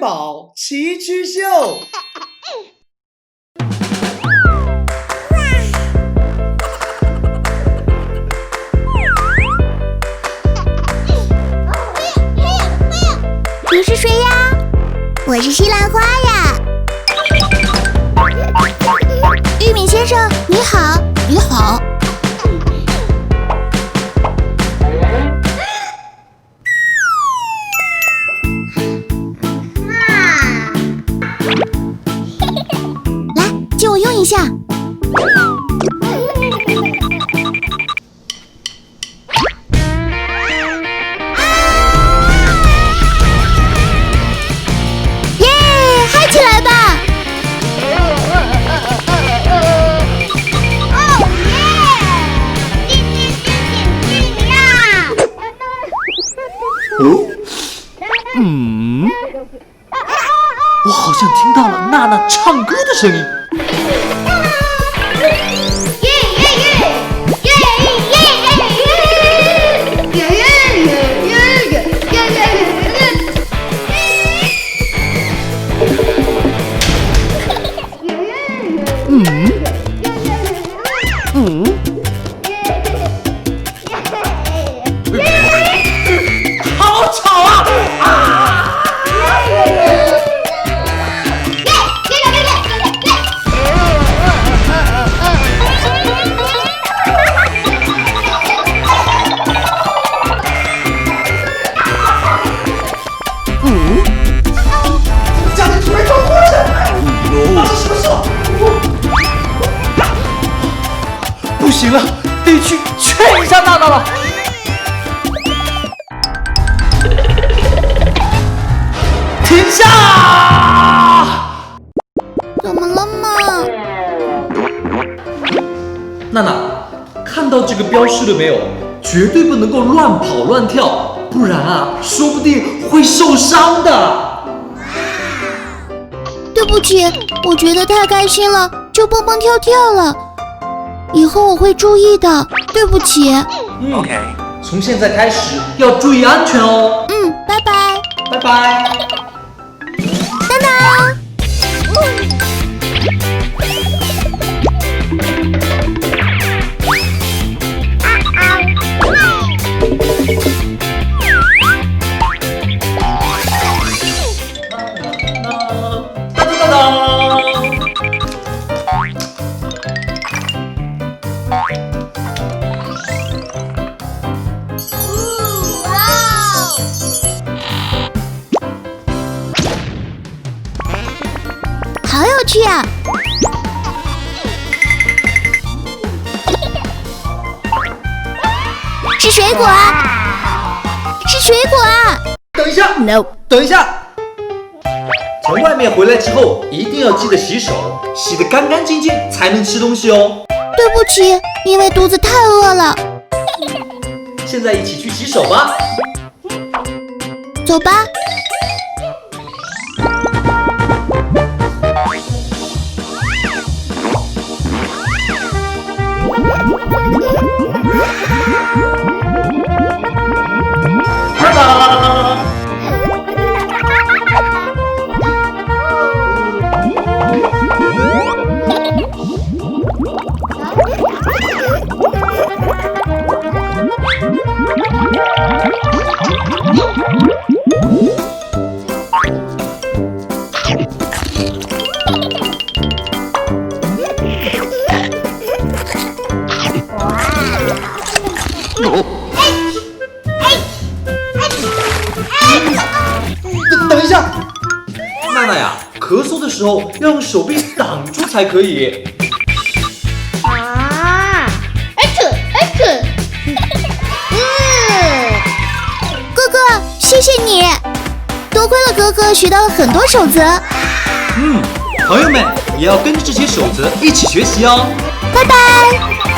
宝奇趣秀。你是谁呀？我是西兰花呀。玉米先生，你好。你好。来，借我用一下。我好像听到了娜娜唱歌的声音。好吵啊！家里突然着火了，发生什么事了？不行了，得去劝一下娜娜了。停下！怎么了嘛？娜娜，看到这个标识了没有？绝对不能够乱跑乱跳，不然啊，说不定会受伤的。对不起，我觉得太开心了，就蹦蹦跳跳了。以后我会注意的，对不起。OK， 从现在开始要注意安全哦。拜拜。拜拜。当当。好有趣啊！是水果啊！是水果啊！等一下 ，No， 等一下。从外面回来之后，一定要记得洗手，洗得干干净净才能吃东西哦。对不起，因为肚子太饿了。现在一起去洗手吧。走吧。哒哒。等一下，娜娜呀，咳嗽的时候要用手臂挡住才可以。哥哥，谢谢你，多亏了哥哥学到了很多守则。朋友们也要跟着这些守则一起学习哦。拜拜。